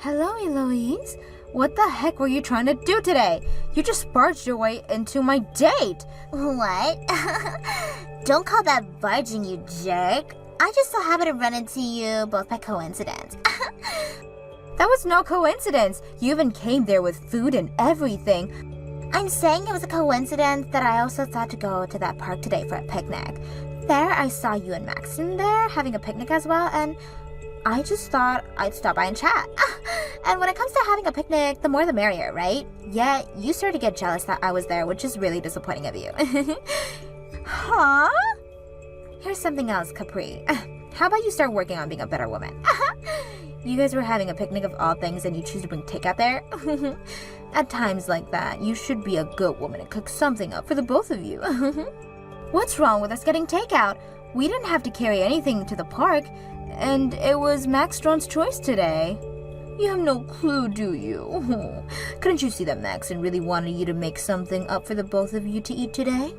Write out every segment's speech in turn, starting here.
Hello, Eloise. What the heck were you trying to do today? You just barged your way into my date. What? Don't call that barging, you jerk. I just so happened to run into you both by coincidence. That was no coincidence. You even came there with food and everything. I'm saying it was a coincidence that I also thought to go to that park today for a picnic. There, I saw you and Maxon there having a picnic as well, and I just thought I'd stop by and chat. And when it comes to having a picnic, the more the merrier, right? Yeah, you started to get jealous that I was there, which is really disappointing of you. Huh? Here's something else, Capri. How about you start working on being a better woman? You guys were having a picnic of all things and you choose to bring takeout there? At times like that, you should be a good woman and cook something up for the both of you. What's wrong with us getting takeout? We didn't have to carry anything to the park, and it was Max Strawn's choice today. You have no clue, do you? Couldn't you see that Maxon really wanted you to make something up for the both of you to eat today?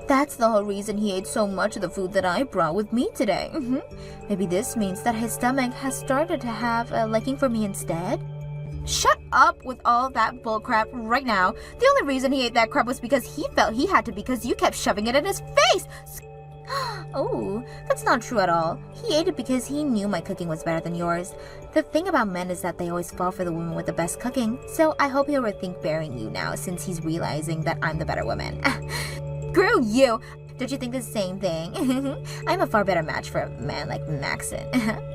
That's the whole reason he ate so much of the food that I brought with me today. Maybe this means that his stomach has started to have a liking for me instead? Shut up with all that bullcrap right now. The only reason he ate that crap was because he felt he had to because you kept shoving it in his face. Oh, that's not true at all. He ate it because he knew my cooking was better than yours. The thing about men is that they always fall for the woman with the best cooking, so I hope he'll rethink marrying you now since he's realizing that I'm the better woman. Screw you! Don't you think the same thing? I'm a far better match for a man like Maxon.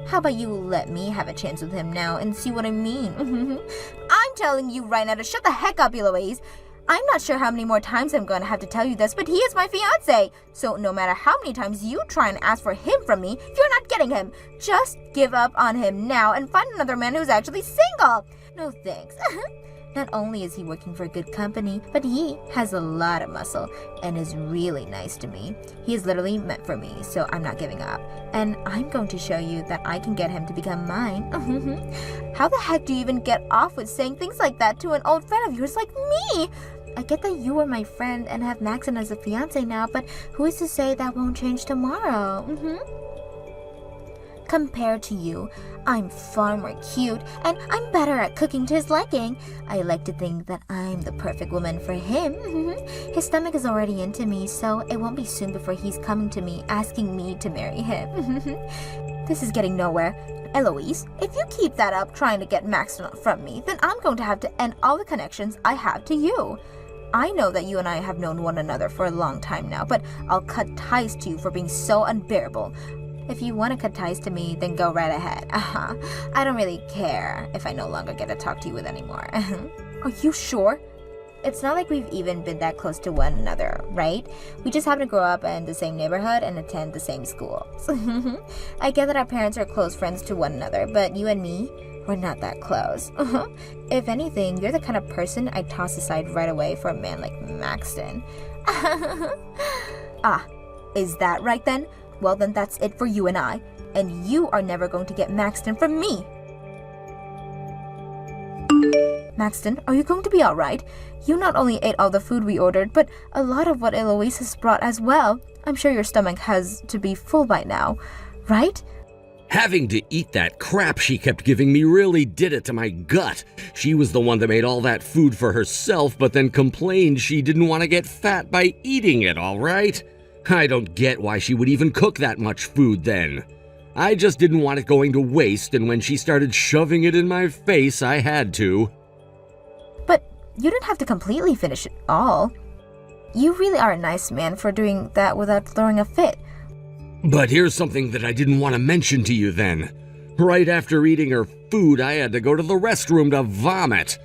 How about you let me have a chance with him now and see what I mean? I'm telling you right now to shut the heck up, Eloise. I'm not sure how many more times I'm going to have to tell you this, but he is my fiancé. So no matter how many times you try and ask for him from me, you're not getting him. Just give up on him now and find another man who's actually single. No thanks. Not only is he working for good company, but he has a lot of muscle and is really nice to me. He is literally meant for me, so I'm not giving up. And I'm going to show you that I can get him to become mine. How the heck do you even get off with saying things like that to an old friend of yours like me? I get that you were my friend and have Maxon as a fiancé now, but who is to say that won't change tomorrow? Compared to you, I'm far more cute, and I'm better at cooking to his liking. I like to think that I'm the perfect woman for him. His stomach is already into me, so it won't be soon before he's coming to me, asking me to marry him. This is getting nowhere. Eloise, if you keep that up trying to get Max from me, then I'm going to have to end all the connections I have to you. I know that you and I have known one another for a long time now, but I'll cut ties to you for being so unbearable. If you want to cut ties to me, then go right ahead. I don't really care if I no longer get to talk to you with anymore. Are you sure? It's not like we've even been that close to one another, right? We just happen to grow up in the same neighborhood and attend the same schools. I get that our parents are close friends to one another, but you and me, we're not that close. If anything, you're the kind of person I'd toss aside right away for a man like Maxton. Is that right then? Well, then that's it for you and I. And you are never going to get Maxton from me. Maxton, are you going to be alright? You not only ate all the food we ordered, but a lot of what Eloise has brought as well. I'm sure your stomach has to be full by now, right? Having to eat that crap she kept giving me really did it to my gut. She was the one that made all that food for herself, but then complained she didn't want to get fat by eating it, all right? I don't get why she would even cook that much food then. I just didn't want it going to waste, and when she started shoving it in my face, I had to. But you didn't have to completely finish it all. You really are a nice man for doing that without throwing a fit. But here's something that I didn't want to mention to you then. Right after eating her food, I had to go to the restroom to vomit.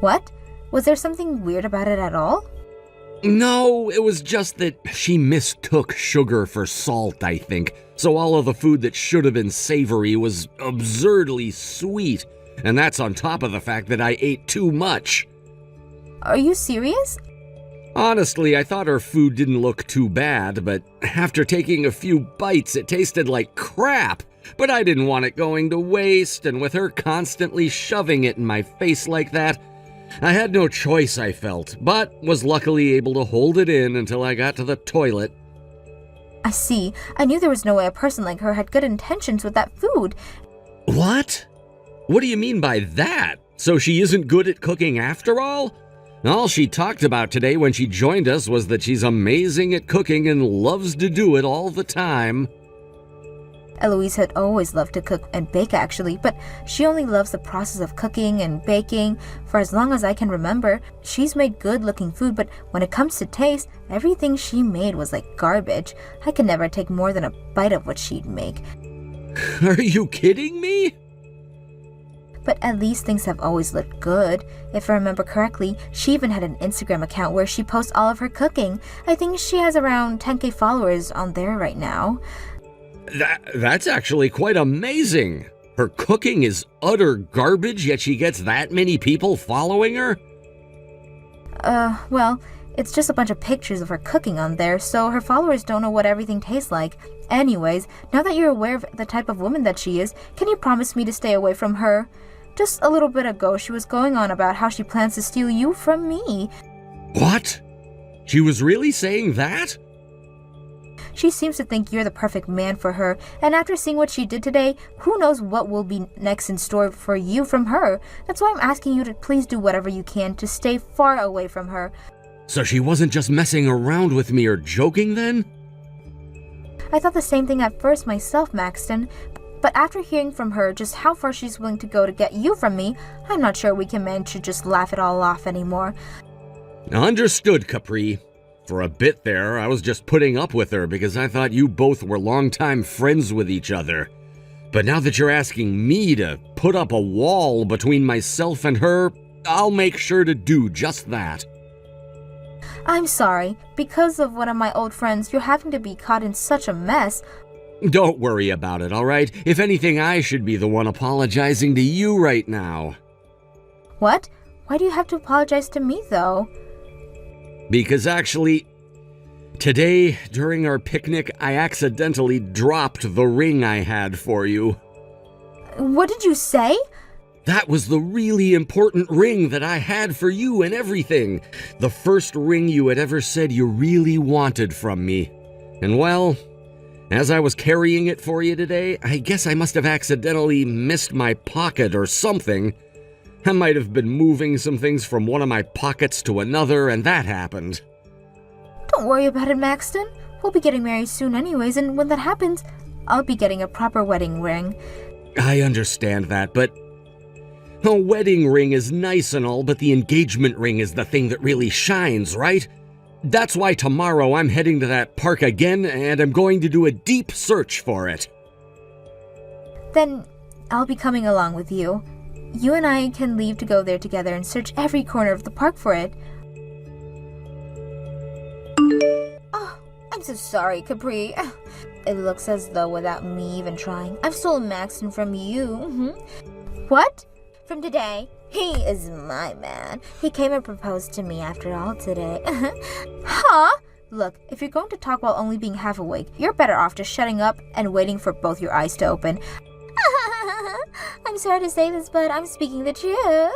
What? Was there something weird about it at all? No, it was just that she mistook sugar for salt, I think. So all of the food that should have been savory was absurdly sweet. And that's on top of the fact that I ate too much. Are you serious? Honestly, I thought her food didn't look too bad, but after taking a few bites, it tasted like crap. But I didn't want it going to waste, and with her constantly shoving it in my face like that, I had no choice, I felt, but was luckily able to hold it in until I got to the toilet. I see. I knew there was no way a person like her had good intentions with that food. What? What do you mean by that? So she isn't good at cooking after all? All she talked about today when she joined us was that she's amazing at cooking and loves to do it all the time. Eloise had always loved to cook and bake actually, but she only loves the process of cooking and baking. For as long as I can remember, she's made good looking food, but when it comes to taste, everything she made was like garbage. I could never take more than a bite of what she'd make. Are you kidding me? But at least things have always looked good. If I remember correctly, she even had an Instagram account where she posts all of her cooking. I think she has around 10K followers on there right now. That's actually quite amazing. Her cooking is utter garbage, yet she gets that many people following her? Well, it's just a bunch of pictures of her cooking on there, so her followers don't know what everything tastes like. Anyways, now that you're aware of the type of woman that she is, can you promise me to stay away from her? Just a little bit ago, she was going on about how she plans to steal you from me. What? She was really saying that? She seems to think you're the perfect man for her, and after seeing what she did today, who knows what will be next in store for you from her. That's why I'm asking you to please do whatever you can to stay far away from her. So she wasn't just messing around with me or joking then? I thought the same thing at first myself, Maxton, but after hearing from her just how far she's willing to go to get you from me, I'm not sure we can manage to just laugh it all off anymore. Understood, Capri. For a bit there, I was just putting up with her because I thought you both were longtime friends with each other. But now that you're asking me to put up a wall between myself and her, I'll make sure to do just that. I'm sorry. Because of one of my old friends, you're having to be caught in such a mess. Don't worry about it, all right? If anything, I should be the one apologizing to you right now. What? Why do you have to apologize to me, though? Because actually, today, during our picnic, I accidentally dropped the ring I had for you. What did you say? That was the really important ring that I had for you and everything. The first ring you had ever said you really wanted from me. And well, as I was carrying it for you today, I guess I must have accidentally missed my pocket or something. I might have been moving some things from one of my pockets to another, and that happened. Don't worry about it, Maxton. We'll be getting married soon anyways, and when that happens, I'll be getting a proper wedding ring. I understand that, but a wedding ring is nice and all, but the engagement ring is the thing that really shines, right? That's why tomorrow I'm heading to that park again, and I'm going to do a deep search for it. Then I'll be coming along with you. You and I can leave to go there together and search every corner of the park for it. Oh, I'm so sorry, Capri. It looks as though without me even trying, I've stolen Maxton from you. What? From today, he is my man. He came and proposed to me after all today. Huh? Look, if you're going to talk while only being half awake, you're better off just shutting up and waiting for both your eyes to open. I'm sorry to say this, but I'm speaking the truth.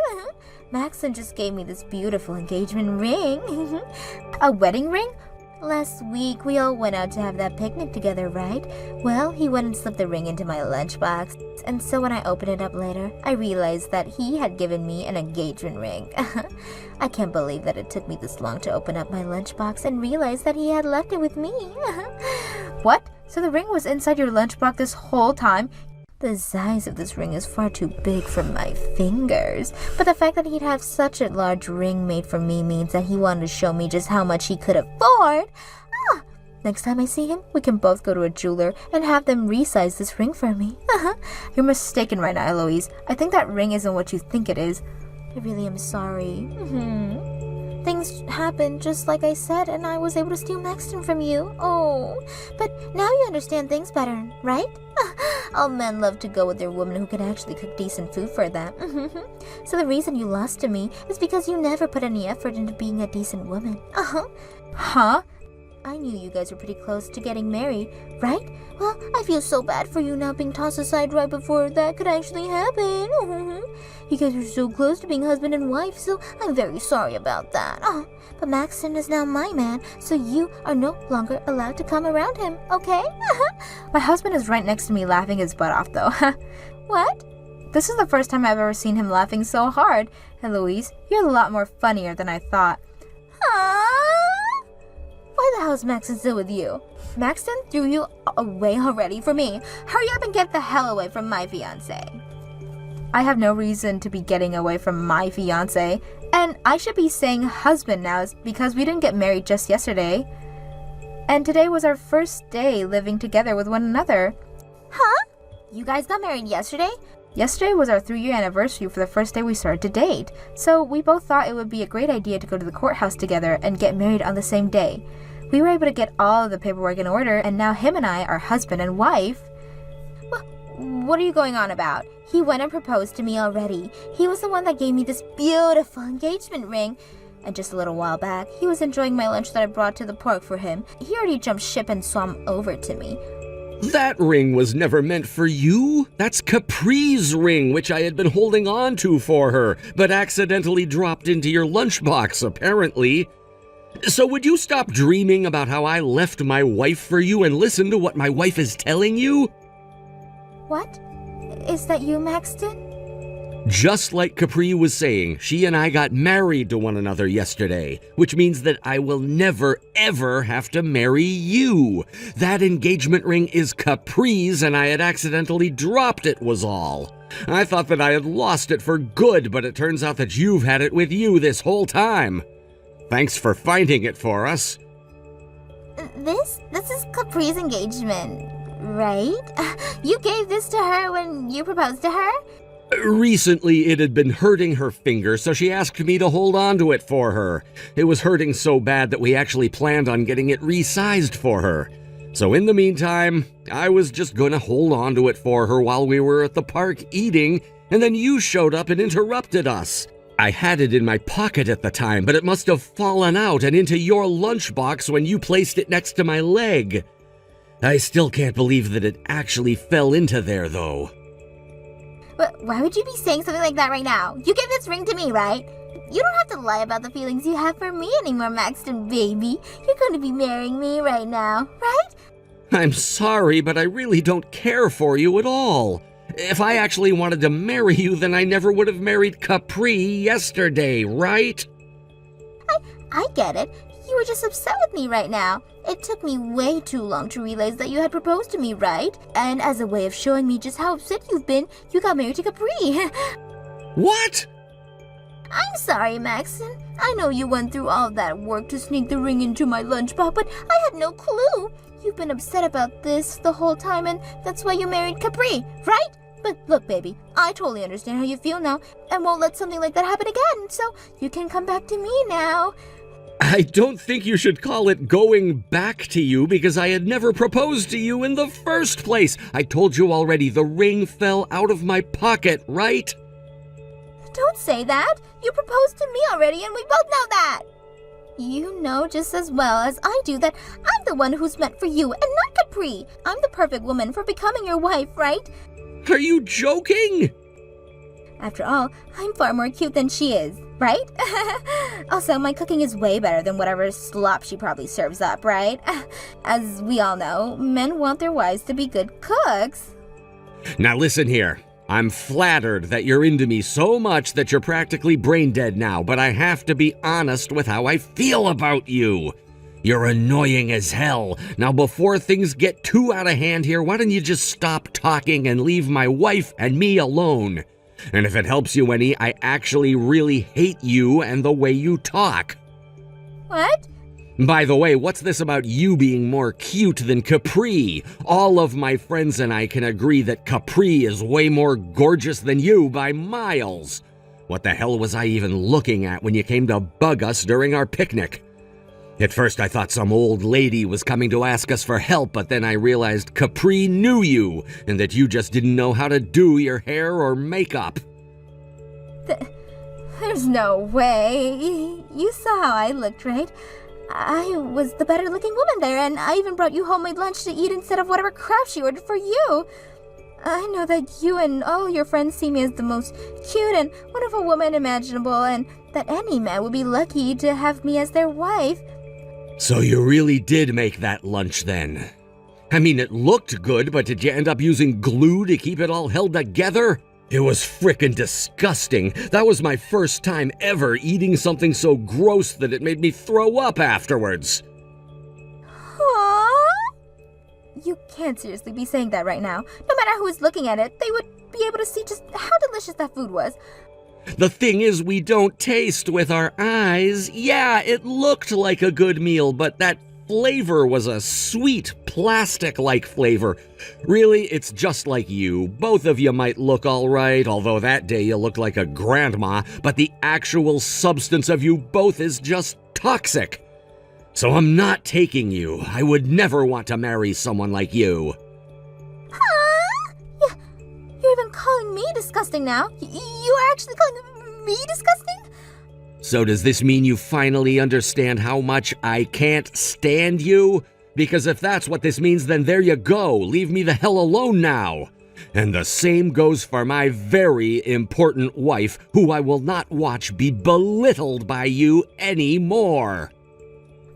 Maxton just gave me this beautiful engagement ring. A wedding ring? Last week, we all went out to have that picnic together, right? Well, he went and slipped the ring into my lunchbox, and so when I opened it up later, I realized that he had given me an engagement ring. I can't believe that it took me this long to open up my lunchbox and realize that he had left it with me. What? So the ring was inside your lunchbox this whole time? The size of this ring is far too big for my fingers. But the fact that he'd have such a large ring made for me means that he wanted to show me just how much he could afford. Next time I see him, we can both go to a jeweler and have them resize this ring for me. You're mistaken right now, Eloise. I think that ring isn't what you think it is. I really am sorry. Things happened just like I said, and I was able to steal Maxton from you. Oh, but now you understand things better, right? All men love to go with their woman who can actually cook decent food for them. So the reason you lost to me is because you never put any effort into being a decent woman. Huh? I knew you guys were pretty close to getting married, right? Well, I feel so bad for you not being tossed aside right before that could actually happen. You guys were so close to being husband and wife, so I'm very sorry about that. But Maxton is now my man, so you are no longer allowed to come around him, okay? My husband is right next to me laughing his butt off, though. What? This is the first time I've ever seen him laughing so hard. Eloise, you're a lot more funnier than I thought. Aww. Why the hell is Maxton still with you? Maxton threw you away already for me. Hurry up and get the hell away from my fiancé. I have no reason to be getting away from my fiancé, and I should be saying husband now because we didn't get married just yesterday. And today was our first day living together with one another. Huh? You guys got married yesterday? Yesterday was our 3-year anniversary for the first day we started to date, so we both thought it would be a great idea to go to the courthouse together and get married on the same day. We were able to get all of the paperwork in order, and now him and I are husband and wife. What are you going on about? He went and proposed to me already. He was the one that gave me this beautiful engagement ring. And just a little while back, he was enjoying my lunch that I brought to the park for him. He already jumped ship and swam over to me. That ring was never meant for you. That's Capri's ring, which I had been holding on to for her, but accidentally dropped into your lunchbox, apparently. So would you stop dreaming about how I left my wife for you and listen to what my wife is telling you? What? Is that you, Maxton? Just like Capri was saying, she and I got married to one another yesterday, which means that I will never, ever have to marry you. That engagement ring is Capri's, and I had accidentally dropped it was all. I thought that I had lost it for good, but it turns out that you've had it with you this whole time. Thanks for finding it for us. This is Capri's engagement, right? You gave this to her when you proposed to her? Recently, it had been hurting her finger, so she asked me to hold on to it for her. It was hurting so bad that we actually planned on getting it resized for her. So in the meantime, I was just gonna hold on to it for her while we were at the park eating, and then you showed up and interrupted us. I had it in my pocket at the time, but it must have fallen out and into your lunchbox when you placed it next to my leg. I still can't believe that it actually fell into there, though. But why would you be saying something like that right now? You gave this ring to me, right? You don't have to lie about the feelings you have for me anymore, Maxton, baby. You're going to be marrying me right now, right? I'm sorry, but I really don't care for you at all. If I actually wanted to marry you, then I never would have married Capri yesterday, right? I get it. You were just upset with me right now. It took me way too long to realize that you had proposed to me, right? And as a way of showing me just how upset you've been, you got married to Capri. What? I'm sorry, Maxton. I know you went through all that work to sneak the ring into my lunchbox, but I had no clue. You've been upset about this the whole time, and that's why you married Capri, right? But look, baby, I totally understand how you feel now, and won't let something like that happen again, so you can come back to me now. I don't think you should call it going back to you because I had never proposed to you in the first place. I told you already, the ring fell out of my pocket, right? Don't say that. You proposed to me already, and we both know that. You know just as well as I do that I'm the one who's meant for you and not Capri. I'm the perfect woman for becoming your wife, right? Are you joking? After all, I'm far more cute than she is, right? Also, my cooking is way better than whatever slop she probably serves up, right? As we all know, men want their wives to be good cooks. Now listen here. I'm flattered that you're into me so much that you're practically brain dead now, but I have to be honest with how I feel about you. You're annoying as hell. Now before things get too out of hand here, why don't you just stop talking and leave my wife and me alone? And if it helps you any, I actually really hate you and the way you talk. What? By the way, what's this about you being more cute than Capri? All of my friends and I can agree that Capri is way more gorgeous than you by miles. What the hell was I even looking at when you came to bug us during our picnic? At first I thought some old lady was coming to ask us for help, but then I realized Capri knew you, and that you just didn't know how to do your hair or makeup. There's no way. You saw how I looked, right? I was the better looking woman there, and I even brought you homemade lunch to eat instead of whatever crap she ordered for you. I know that you and all your friends see me as the most cute and wonderful woman imaginable, and that any man would be lucky to have me as their wife. So you really did make that lunch then? I mean, it looked good, but did you end up using glue to keep it all held together? It was frickin' disgusting. That was my first time ever eating something so gross that it made me throw up afterwards. Huh? You can't seriously be saying that right now. No matter who is looking at it, they would be able to see just how delicious that food was. The thing is, we don't taste with our eyes. Yeah, it looked like a good meal, but that flavor was a sweet, plastic-like flavor. Really, it's just like you. Both of you might look all right, although that day you looked like a grandma, but the actual substance of you both is just toxic. So I'm not taking you. I would never want to marry someone like you. Huh? You're even calling me disgusting now? You are actually calling me disgusting? So does this mean you finally understand how much I can't stand you? Because if that's what this means, then there you go. Leave me the hell alone now. And the same goes for my very important wife, who I will not watch be belittled by you anymore.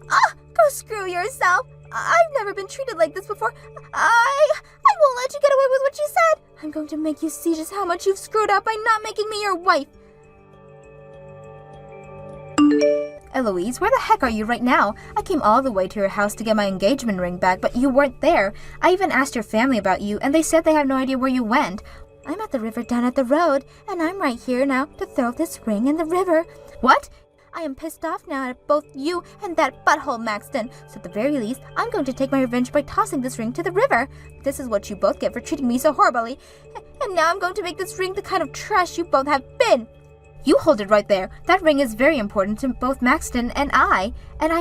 Go screw yourself. I've never been treated like this before. I won't let you get away with what you said. I'm going to make you see just how much you've screwed up by not making me your wife. Eloise, where the heck are you right now? I came all the way to your house to get my engagement ring back, but you weren't there. I even asked your family about you, and they said they have no idea where you went. I'm at the river down at the road, and I'm right here now to throw this ring in the river. What? I am pissed off now at both you and that butthole Maxton, so at the very least, I'm going to take my revenge by tossing this ring to the river. This is what you both get for treating me so horribly, and now I'm going to make this ring the kind of trash you both have been. You hold it right there. That ring is very important to both Maxton and I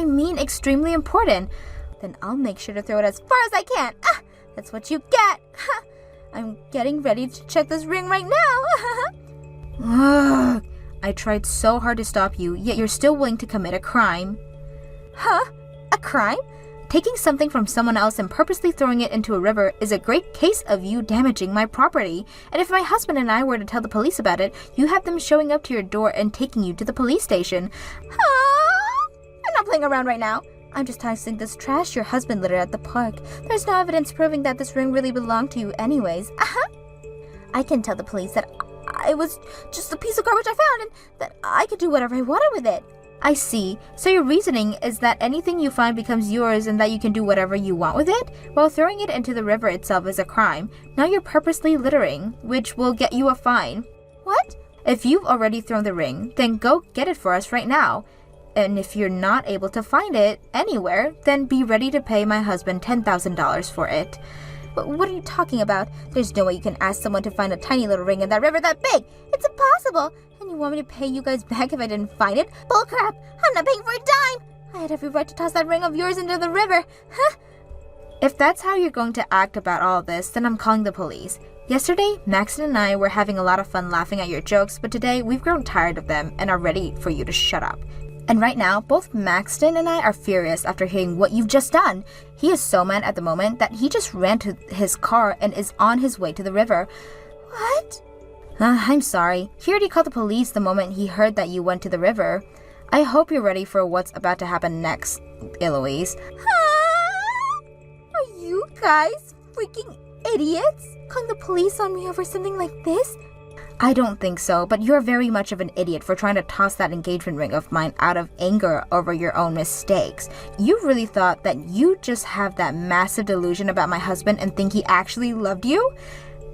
mean extremely important. Then I'll make sure to throw it as far as I can. That's what you get. I'm getting ready to check this ring right now. I tried so hard to stop you, yet you're still willing to commit a crime. Huh? A crime? Taking something from someone else and purposely throwing it into a river is a great case of you damaging my property. And if my husband and I were to tell the police about it, you have them showing up to your door and taking you to the police station. I'm not playing around right now. I'm just tossing this trash your husband littered at the park. There's no evidence proving that this ring really belonged to you anyways. I can tell the police that it was just a piece of garbage I found and that I could do whatever I wanted with it. I see. So your reasoning is that anything you find becomes yours and that you can do whatever you want with it? While throwing it into the river itself is a crime. Now you're purposely littering, which will get you a fine. What? If you've already thrown the ring, then go get it for us right now. And if you're not able to find it anywhere, then be ready to pay my husband $10,000 for it. But what are you talking about? There's no way you can ask someone to find a tiny little ring in that river that big. It's impossible. And you want me to pay you guys back if I didn't find it? Bullcrap! I'm not paying for a dime! I had every right to toss that ring of yours into the river. If that's how you're going to act about all this, then I'm calling the police. Yesterday, Maxton and I were having a lot of fun laughing at your jokes, but today we've grown tired of them and are ready for you to shut up. And right now, both Maxton and I are furious after hearing what you've just done. He is so mad at the moment that he just ran to his car and is on his way to the river. What? I'm sorry. He already called the police the moment he heard that you went to the river. I hope you're ready for what's about to happen next, Eloise. Are you guys freaking idiots? Calling the police on me over something like this? I don't think so, but you're very much of an idiot for trying to toss that engagement ring of mine out of anger over your own mistakes. You really thought that you just have that massive delusion about my husband and think he actually loved you?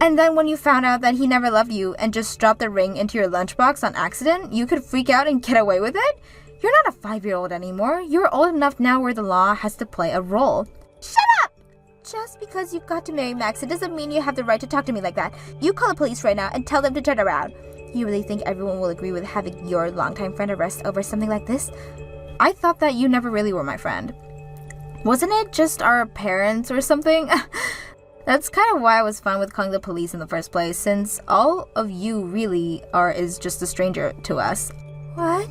And then when you found out that he never loved you and just dropped the ring into your lunchbox on accident, you could freak out and get away with it? You're not a 5-year-old anymore. You're old enough now where the law has to play a role. Shut up! Just because you got to marry Max, it doesn't mean you have the right to talk to me like that. You call the police right now and tell them to turn around. You really think everyone will agree with having your longtime friend arrested over something like this? I thought that you never really were my friend. Wasn't it just our parents or something? That's kind of why I was fine with calling the police in the first place, since all of you really is just a stranger to us. What?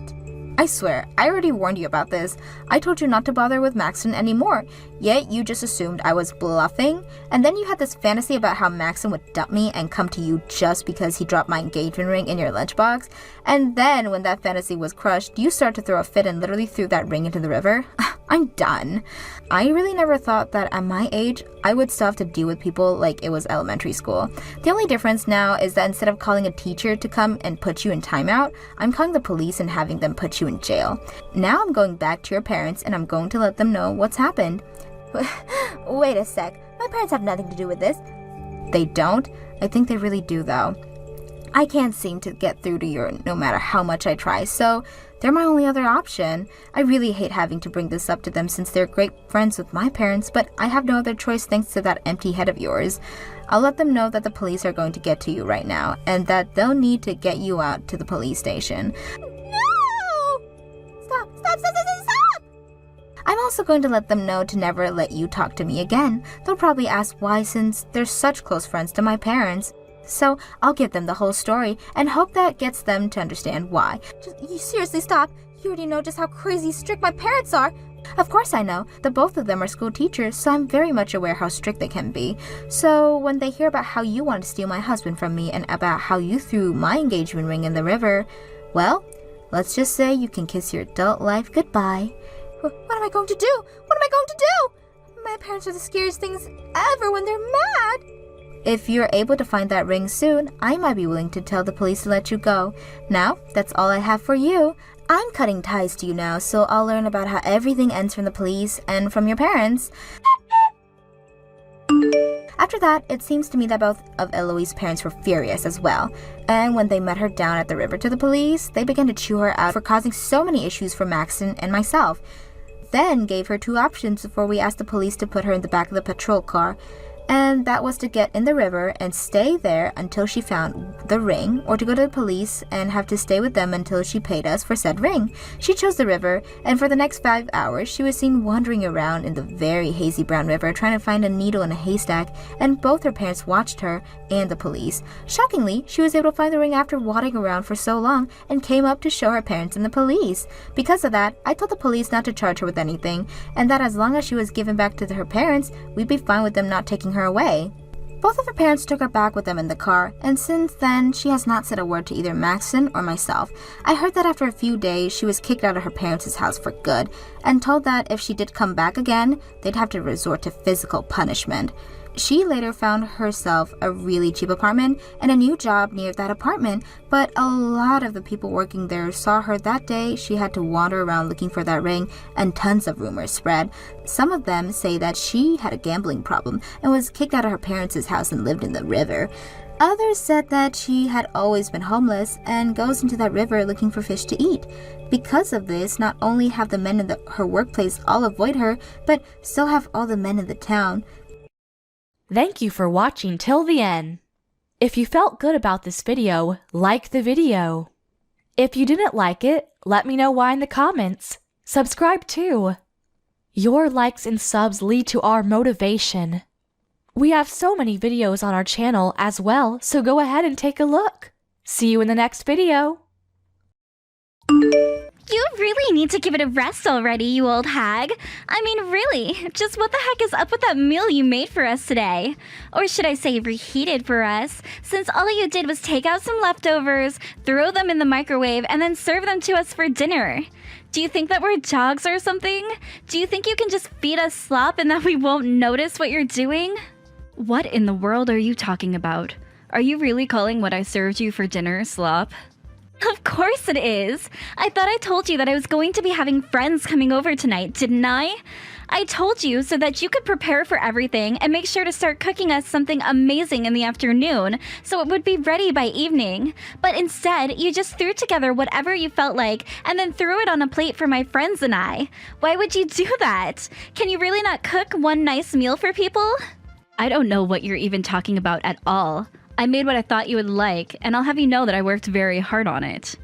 I swear, I already warned you about this. I told you not to bother with Maxton anymore, yet you just assumed I was bluffing, and then you had this fantasy about how Maxton would dump me and come to you just because he dropped my engagement ring in your lunchbox, and then when that fantasy was crushed, you started to throw a fit and literally threw that ring into the river. I'm done. I really never thought that at my age, I would still have to deal with people like it was elementary school. The only difference now is that instead of calling a teacher to come and put you in timeout, I'm calling the police and having them put you in jail. Now I'm going back to your parents and I'm going to let them know what's happened. Wait a sec. My parents have nothing to do with this. They don't? I think they really do, though. I can't seem to get through to you no matter how much I try, so they're my only other option. I really hate having to bring this up to them since they're great friends with my parents, but I have no other choice thanks to that empty head of yours. I'll let them know that the police are going to get to you right now, and that they'll need to get you out to the police station. No! Stop! I'm also going to let them know to never let you talk to me again. They'll probably ask why since they're such close friends to my parents. So I'll give them the whole story and hope that gets them to understand why. You seriously stop. You already know just how crazy strict my parents are. Of course I know. The both of them are school teachers, so I'm very much aware how strict they can be. So when they hear about how you wanted to steal my husband from me and about how you threw my engagement ring in the river, well, let's just say you can kiss your adult life goodbye. What am I going to do? What am I going to do? My parents are the scariest things ever when they're mad. If you're able to find that ring soon, I might be willing to tell the police to let you go. Now, that's all I have for you. I'm cutting ties to you now, so I'll learn about how everything ends from the police and from your parents. After that, it seems to me that both of Eloise's parents were furious as well. And when they met her down at the river to the police, they began to chew her out for causing so many issues for Maxon and myself. Then gave her two options before we asked the police to put her in the back of the patrol car. And that was to get in the river and stay there until she found the ring, or to go to the police and have to stay with them until she paid us for said ring. She chose the river, and for the next 5 hours, she was seen wandering around in the very hazy brown river trying to find a needle in a haystack, and both her parents watched her and the police. Shockingly, she was able to find the ring after wandering around for so long and came up to show her parents and the police. Because of that, I told the police not to charge her with anything, and that as long as she was given back to her parents, we'd be fine with them not taking her away. Both of her parents took her back with them in the car, and since then, she has not said a word to either Maxon or myself. I heard that after a few days, she was kicked out of her parents' house for good, and told that if she did come back again, they'd have to resort to physical punishment. She later found herself a really cheap apartment and a new job near that apartment, but a lot of the people working there saw her that day. She had to wander around looking for that ring, and tons of rumors spread. Some of them say that she had a gambling problem and was kicked out of her parents' house and lived in the river. Others said that she had always been homeless and goes into that river looking for fish to eat. Because of this, not only have the men in her workplace all avoid her, but so have all the men in the town. Thank you for watching till the end. If you felt good about this video, like the video. If you didn't like it, let me know why in the comments. Subscribe too. Your likes and subs lead to our motivation. We have so many videos on our channel as well, so go ahead and take a look. See you in the next video. You really need to give it a rest already, you old hag. I mean, really, just what the heck is up with that meal you made for us today? Or should I say reheated for us, since all you did was take out some leftovers, throw them in the microwave, and then serve them to us for dinner. Do you think that we're dogs or something? Do you think you can just feed us slop and that we won't notice what you're doing? What in the world are you talking about? Are you really calling what I served you for dinner slop? Of course it is. I thought I told you that I was going to be having friends coming over tonight, didn't I? I told you so that you could prepare for everything and make sure to start cooking us something amazing in the afternoon so it would be ready by evening. But instead, you just threw together whatever you felt like and then threw it on a plate for my friends and I. Why would you do that? Can you really not cook one nice meal for people? I don't know what you're even talking about at all. I made what I thought you would like, and I'll have you know that I worked very hard on it.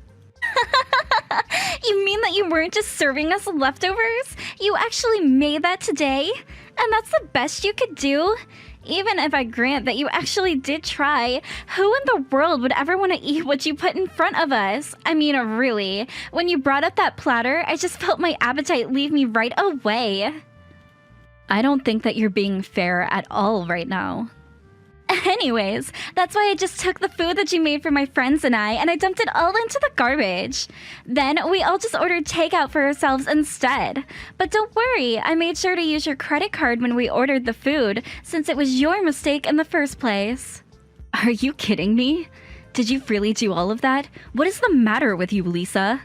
You mean that you weren't just serving us leftovers? You actually made that today? And that's the best you could do? Even if I grant that you actually did try, who in the world would ever want to eat what you put in front of us? I mean, really, when you brought up that platter, I just felt my appetite leave me right away. I don't think that you're being fair at all right now. Anyways, that's why I just took the food that you made for my friends and I dumped it all into the garbage. Then we all just ordered takeout for ourselves instead. But don't worry, I made sure to use your credit card when we ordered the food, since it was your mistake in the first place. Are you kidding me? Did you really do all of that? What is the matter with you, Lisa?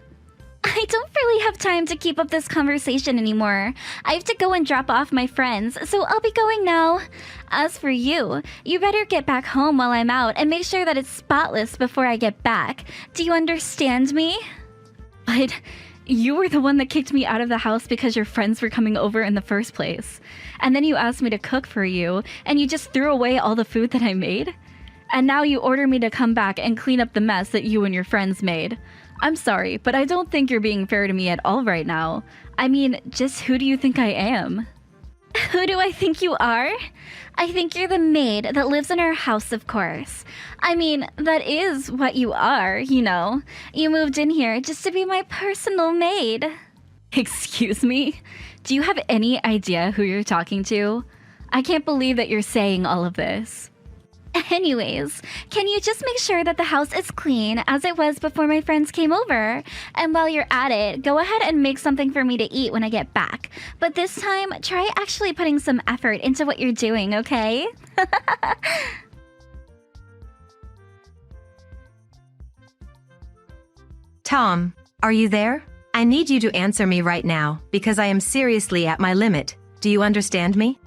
I don't really have time to keep up this conversation anymore. I have to go and drop off my friends, so I'll be going now. As for you, you better get back home while I'm out and make sure that it's spotless before I get back. Do you understand me? But you were the one that kicked me out of the house because your friends were coming over in the first place. And then you asked me to cook for you, and you just threw away all the food that I made? And now you order me to come back and clean up the mess that you and your friends made. I'm sorry, but I don't think you're being fair to me at all right now. I mean, just who do you think I am? Who do I think you are? I think you're the maid that lives in our house, of course. I mean, that is what you are, you know. You moved in here just to be my personal maid. Excuse me? Do you have any idea who you're talking to? I can't believe that you're saying all of this. Anyways, can you just make sure that the house is clean as it was before my friends came over? And while you're at it, go ahead and make something for me to eat when I get back. But this time, try actually putting some effort into what you're doing, okay? Tom, are you there? I need you to answer me right now because I am seriously at my limit. Do you understand me?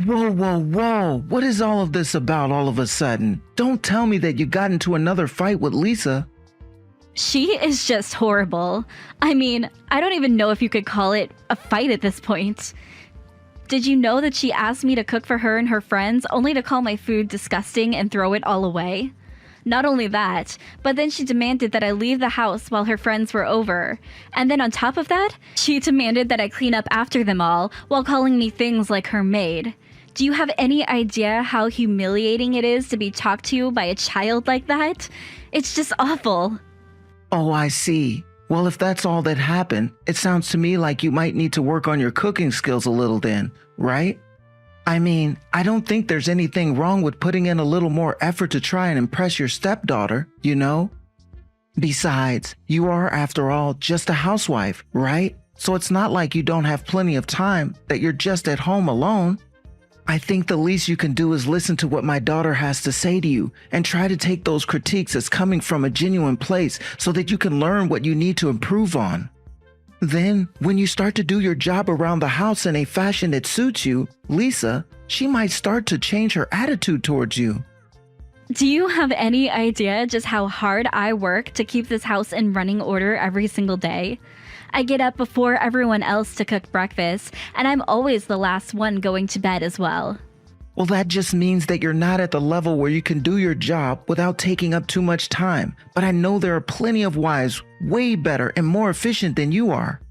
Whoa, whoa, whoa. What is all of this about all of a sudden? Don't tell me that you got into another fight with Lisa. She is just horrible. I mean, I don't even know if you could call it a fight at this point. Did you know that she asked me to cook for her and her friends only to call my food disgusting and throw it all away? Not only that, but then she demanded that I leave the house while her friends were over. And then on top of that, she demanded that I clean up after them all while calling me things like her maid. Do you have any idea how humiliating it is to be talked to by a child like that? It's just awful. Oh, I see. Well, if that's all that happened, it sounds to me like you might need to work on your cooking skills a little then, right? I mean, I don't think there's anything wrong with putting in a little more effort to try and impress your stepdaughter, you know? Besides, you are, after all, just a housewife, right? So it's not like you don't have plenty of time, that you're just at home alone. I think the least you can do is listen to what my daughter has to say to you and try to take those critiques as coming from a genuine place so that you can learn what you need to improve on. Then, when you start to do your job around the house in a fashion that suits you, Lisa, she might start to change her attitude towards you. Do you have any idea just how hard I work to keep this house in running order every single day? I get up before everyone else to cook breakfast, and I'm always the last one going to bed as well. Well, that just means that you're not at the level where you can do your job without taking up too much time. But I know there are plenty of wives way better and more efficient than you are.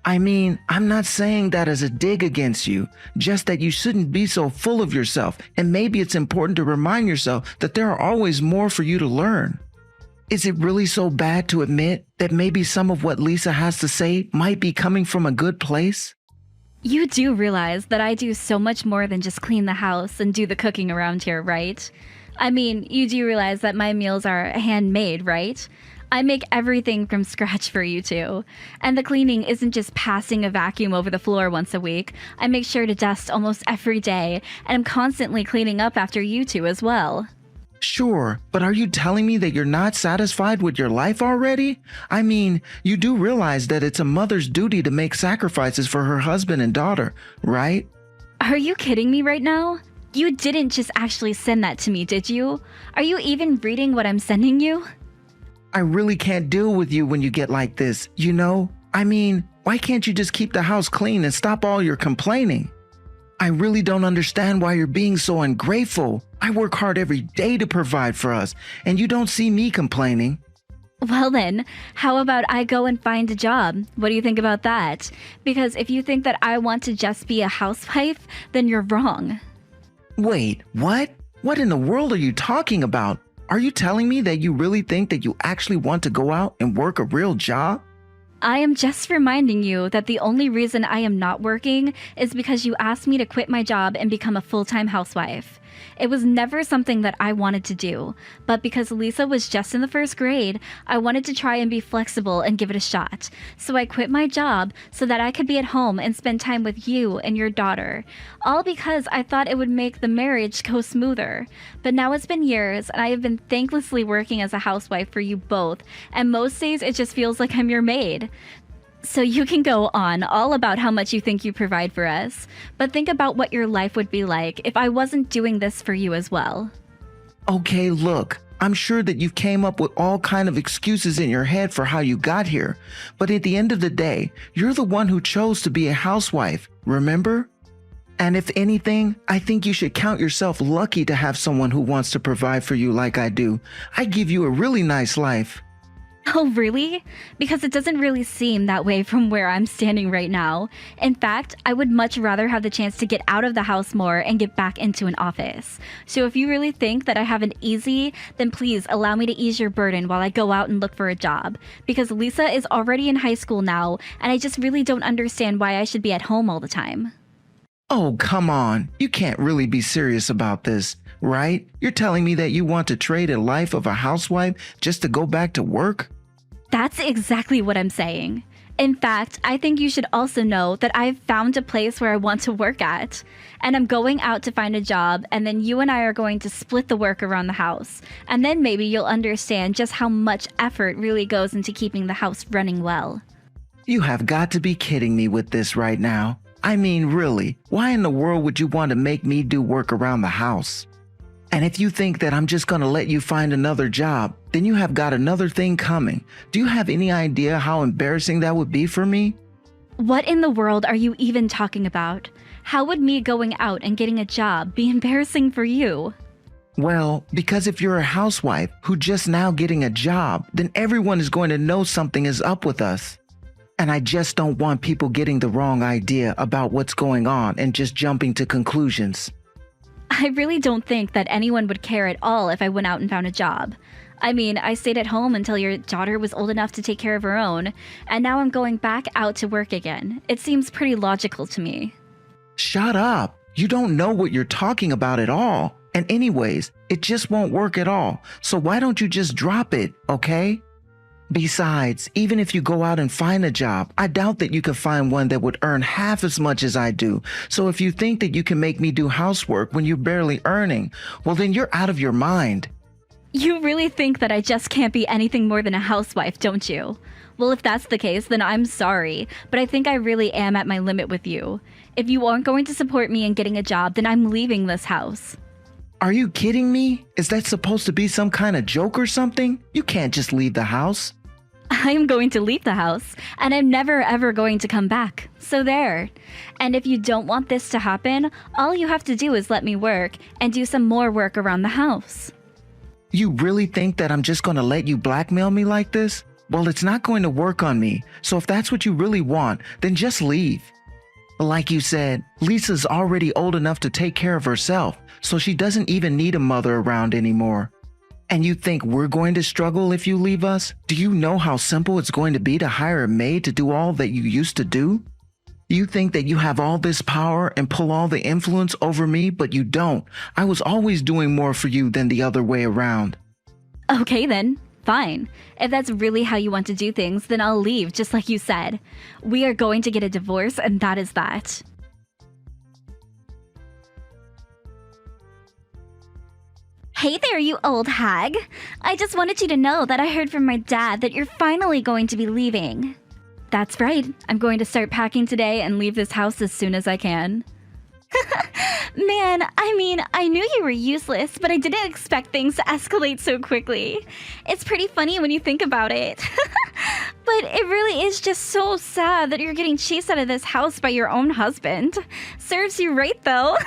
I mean, I'm not saying that as a dig against you, just that you shouldn't be so full of yourself, and maybe it's important to remind yourself that there are always more for you to learn. Is it really so bad to admit that maybe some of what Lisa has to say might be coming from a good place? You do realize that I do so much more than just clean the house and do the cooking around here, right? I mean, you do realize that my meals are handmade, right? I make everything from scratch for you two. And the cleaning isn't just passing a vacuum over the floor once a week. I make sure to dust almost every day, and I'm constantly cleaning up after you two as well. Sure, but are you telling me that you're not satisfied with your life already? I mean, you do realize that it's a mother's duty to make sacrifices for her husband and daughter, right? Are you kidding me right now? You didn't just actually send that to me, did you? Are you even reading what I'm sending you? I really can't deal with you when you get like this, you know? I mean, why can't you just keep the house clean and stop all your complaining? I really don't understand why you're being so ungrateful. I work hard every day to provide for us, and you don't see me complaining. Well then, how about I go and find a job? What do you think about that? Because if you think that I want to just be a housewife, then you're wrong. Wait, what? What in the world are you talking about? Are you telling me that you really think that you actually want to go out and work a real job? I am just reminding you that the only reason I am not working is because you asked me to quit my job and become a full-time housewife. It was never something that I wanted to do, but because Lisa was just in the first grade, I wanted to try and be flexible and give it a shot. So I quit my job so that I could be at home and spend time with you and your daughter. All because I thought it would make the marriage go smoother. But now it's been years, and I have been thanklessly working as a housewife for you both, and most days it just feels like I'm your maid. So you can go on all about how much you think you provide for us, but think about what your life would be like if I wasn't doing this for you as well. Okay, look, I'm sure that you came up with all kind of excuses in your head for how you got here, but at the end of the day, you're the one who chose to be a housewife, remember? And if anything, I think you should count yourself lucky to have someone who wants to provide for you like I do. I give you a really nice life. Oh, really? Because it doesn't really seem that way from where I'm standing right now. In fact, I would much rather have the chance to get out of the house more and get back into an office. So if you really think that I have it easy, then please allow me to ease your burden while I go out and look for a job. Because Lisa is already in high school now, and I just really don't understand why I should be at home all the time. Oh, come on. You can't really be serious about this, right? You're telling me that you want to trade a life of a housewife just to go back to work? That's exactly what I'm saying. In fact, I think you should also know that I've found a place where I want to work at. And I'm going out to find a job, and then you and I are going to split the work around the house. And then maybe you'll understand just how much effort really goes into keeping the house running well. You have got to be kidding me with this right now. I mean, really, why in the world would you want to make me do work around the house? And if you think that I'm just going to let you find another job, then you have got another thing coming. Do you have any idea how embarrassing that would be for me? What in the world are you even talking about? How would me going out and getting a job be embarrassing for you? Well, because if you're a housewife who just now getting a job, then everyone is going to know something is up with us. And I just don't want people getting the wrong idea about what's going on and just jumping to conclusions. I really don't think that anyone would care at all if I went out and found a job. I mean, I stayed at home until your daughter was old enough to take care of her own, and now I'm going back out to work again. It seems pretty logical to me. Shut up. You don't know what you're talking about at all. And anyways, it just won't work at all. So why don't you just drop it, okay? Besides, even if you go out and find a job, I doubt that you could find one that would earn half as much as I do. So if you think that you can make me do housework when you're barely earning, well, then you're out of your mind. You really think that I just can't be anything more than a housewife, don't you? Well, if that's the case, then I'm sorry, but I think I really am at my limit with you. If you aren't going to support me in getting a job, then I'm leaving this house. Are you kidding me? Is that supposed to be some kind of joke or something? You can't just leave the house. I am going to leave the house, and I'm never ever going to come back. So there. And if you don't want this to happen, all you have to do is let me work and do some more work around the house. You really think that I'm just going to let you blackmail me like this? Well, it's not going to work on me. So if that's what you really want, then just leave. Like you said, Lisa's already old enough to take care of herself, so she doesn't even need a mother around anymore. And you think we're going to struggle if you leave us? Do you know how simple it's going to be to hire a maid to do all that you used to do? You think that you have all this power and pull all the influence over me, but you don't. I was always doing more for you than the other way around. Okay then, fine. If that's really how you want to do things, then I'll leave, just like you said. We are going to get a divorce, and that is that. Hey there, you old hag. I just wanted you to know that I heard from my dad that you're finally going to be leaving. That's right. I'm going to start packing today and leave this house as soon as I can. Man, I mean, I knew you were useless, but I didn't expect things to escalate so quickly. It's pretty funny when you think about it. But it really is just so sad that you're getting chased out of this house by your own husband. Serves you right, though.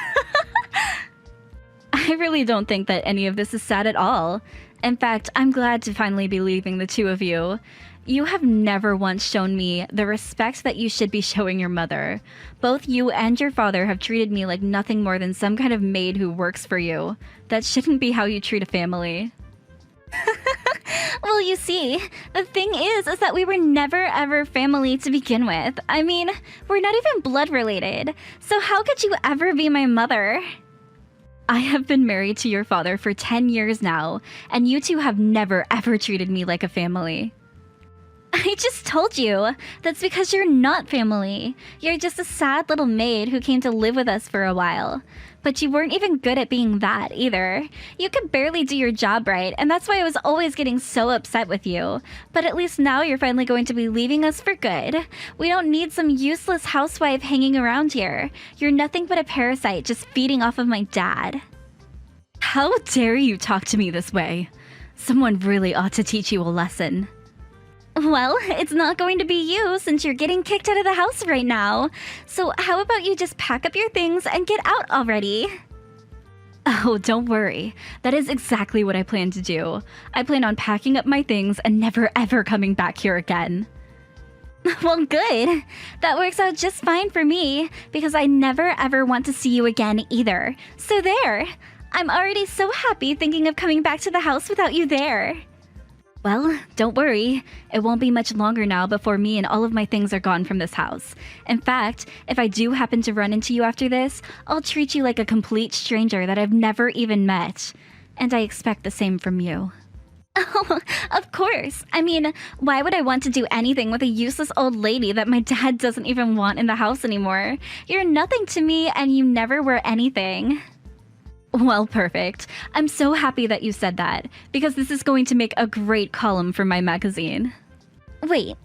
I really don't think that any of this is sad at all. In fact, I'm glad to finally be leaving the two of you. You have never once shown me the respect that you should be showing your mother. Both you and your father have treated me like nothing more than some kind of maid who works for you. That shouldn't be how you treat a family. Well, you see, the thing is that we were never ever family to begin with. I mean, we're not even blood related. So how could you ever be my mother? I have been married to your father for 10 years now, and you two have never ever treated me like a family. I just told you. That's because you're not family. You're just a sad little maid who came to live with us for a while. But you weren't even good at being that either. You could barely do your job right, and that's why I was always getting so upset with you. But at least now you're finally going to be leaving us for good. We don't need some useless housewife hanging around here. You're nothing but a parasite just feeding off of my dad. How dare you talk to me this way? Someone really ought to teach you a lesson. Well, it's not going to be you since you're getting kicked out of the house right now. So how about you just pack up your things and get out already? Oh, don't worry. That is exactly what I plan to do. I plan on packing up my things and never ever coming back here again. Well, good. That works out just fine for me because I never ever want to see you again either. So there. I'm already so happy thinking of coming back to the house without you there. Well, don't worry. It won't be much longer now before me and all of my things are gone from this house. In fact, if I do happen to run into you after this, I'll treat you like a complete stranger that I've never even met. And I expect the same from you. Oh, of course. I mean, why would I want to do anything with a useless old lady that my dad doesn't even want in the house anymore? You're nothing to me and you never were anything. Well, perfect. I'm so happy that you said that, because this is going to make a great column for my magazine. Wait,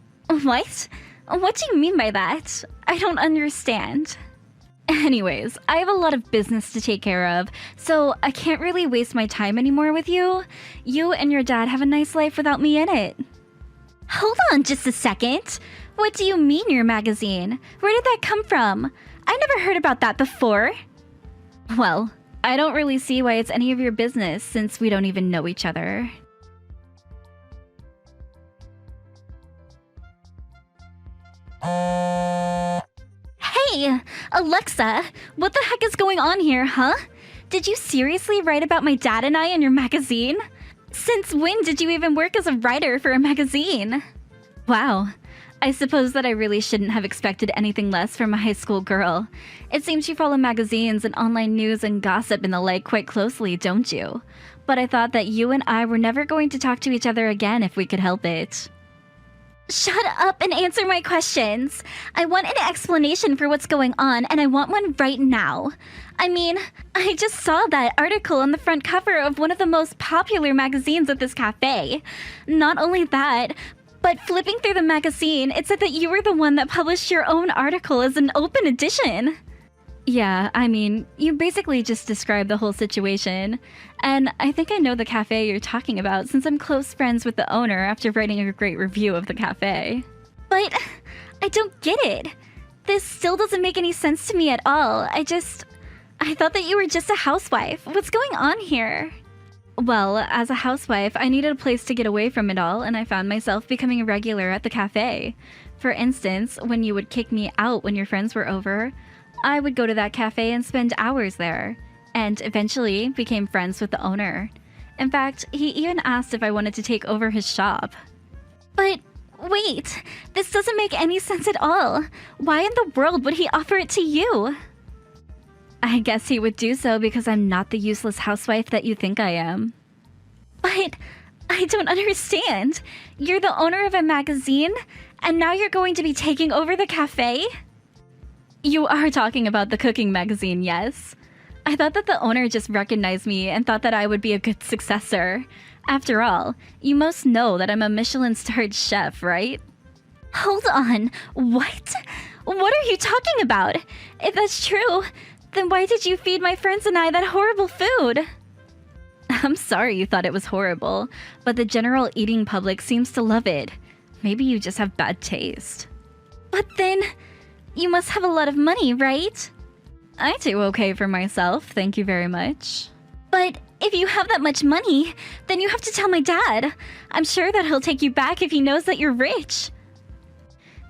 what? What do you mean by that? I don't understand. Anyways, I have a lot of business to take care of, so I can't really waste my time anymore with you. You and your dad have a nice life without me in it. Hold on just a second. What do you mean your magazine? Where did that come from? I never heard about that before. Well, I don't really see why it's any of your business since we don't even know each other. Hey, Alexa, what the heck is going on here, huh? Did you seriously write about my dad and I in your magazine? Since when did you even work as a writer for a magazine? Wow. I suppose that I really shouldn't have expected anything less from a high school girl. It seems you follow magazines and online news and gossip and the like quite closely, don't you? But I thought that you and I were never going to talk to each other again if we could help it. Shut up and answer my questions. I want an explanation for what's going on, and I want one right now. I mean, I just saw that article on the front cover of one of the most popular magazines at this cafe. Not only that, but flipping through the magazine, it said that you were the one that published your own article as an open edition. Yeah, I mean, you basically just described the whole situation. And I think I know the cafe you're talking about since I'm close friends with the owner after writing a great review of the cafe. But I don't get it. This still doesn't make any sense to me at all. I thought that you were just a housewife. What's going on here? Well, as a housewife, I needed a place to get away from it all, and I found myself becoming a regular at the cafe. For instance, when you would kick me out when your friends were over, I would go to that cafe and spend hours there, and eventually became friends with the owner. In fact, he even asked if I wanted to take over his shop. But wait, this doesn't make any sense at all. Why in the world would he offer it to you? I guess he would do so because I'm not the useless housewife that you think I am. But I don't understand. You're the owner of a magazine, and now you're going to be taking over the cafe? You are talking about the cooking magazine, yes. I thought that the owner just recognized me and thought that I would be a good successor. After all, you most know that I'm a Michelin-starred chef, right? Hold on, what? What are you talking about? If that's true, then why did you feed my friends and I that horrible food? I'm sorry you thought it was horrible, but the general eating public seems to love it. Maybe you just have bad taste. But then, you must have a lot of money, right? I do okay for myself, thank you very much. But if you have that much money, then you have to tell my dad. I'm sure that he'll take you back if he knows that you're rich.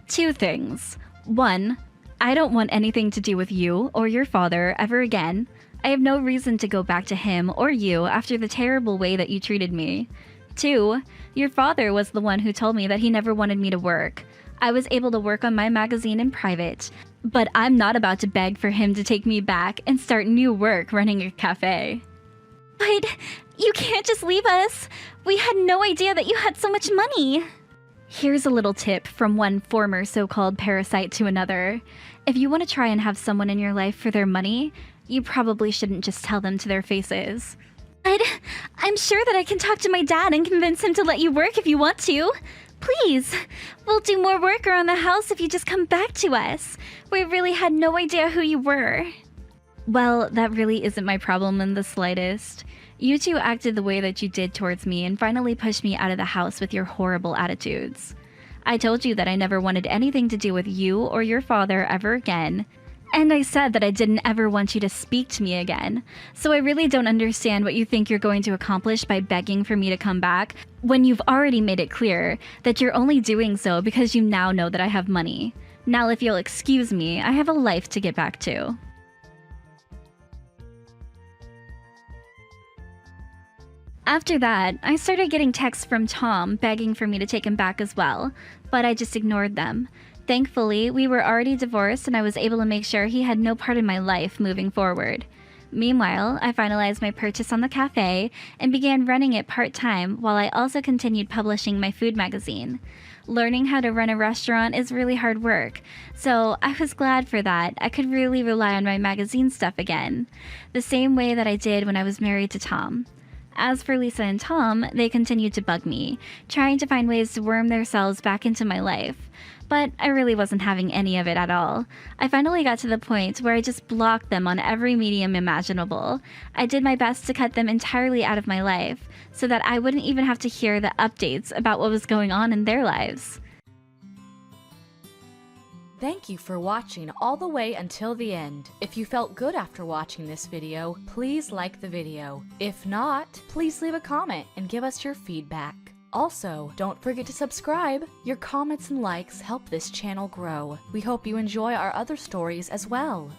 Two things. One, I don't want anything to do with you or your father ever again. I have no reason to go back to him or you after the terrible way that you treated me. Two, your father was the one who told me that he never wanted me to work. I was able to work on my magazine in private, but I'm not about to beg for him to take me back and start new work running a cafe. But you can't just leave us. We had no idea that you had so much money. Here's a little tip from one former so-called parasite to another. If you want to try and have someone in your life for their money, you probably shouldn't just tell them to their faces. But I'm sure that I can talk to my dad and convince him to let you work if you want to. Please, we'll do more work around the house if you just come back to us. We really had no idea who you were. Well, that really isn't my problem in the slightest. You two acted the way that you did towards me and finally pushed me out of the house with your horrible attitudes. I told you that I never wanted anything to do with you or your father ever again. And I said that I didn't ever want you to speak to me again. So I really don't understand what you think you're going to accomplish by begging for me to come back when you've already made it clear that you're only doing so because you now know that I have money. Now, if you'll excuse me, I have a life to get back to. After that, I started getting texts from Tom begging for me to take him back as well, but I just ignored them. Thankfully, we were already divorced and I was able to make sure he had no part in my life moving forward. Meanwhile, I finalized my purchase on the cafe and began running it part-time while I also continued publishing my food magazine. Learning how to run a restaurant is really hard work, so I was glad for that. I could really rely on my magazine stuff again, the same way that I did when I was married to Tom. As for Lisa and Tom, they continued to bug me, trying to find ways to worm themselves back into my life. But I really wasn't having any of it at all. I finally got to the point where I just blocked them on every medium imaginable. I did my best to cut them entirely out of my life, so that I wouldn't even have to hear the updates about what was going on in their lives. Thank you for watching all the way until the end. If you felt good after watching this video, please like the video. If not, please leave a comment and give us your feedback. Also, don't forget to subscribe. Your comments and likes help this channel grow. We hope you enjoy our other stories as well.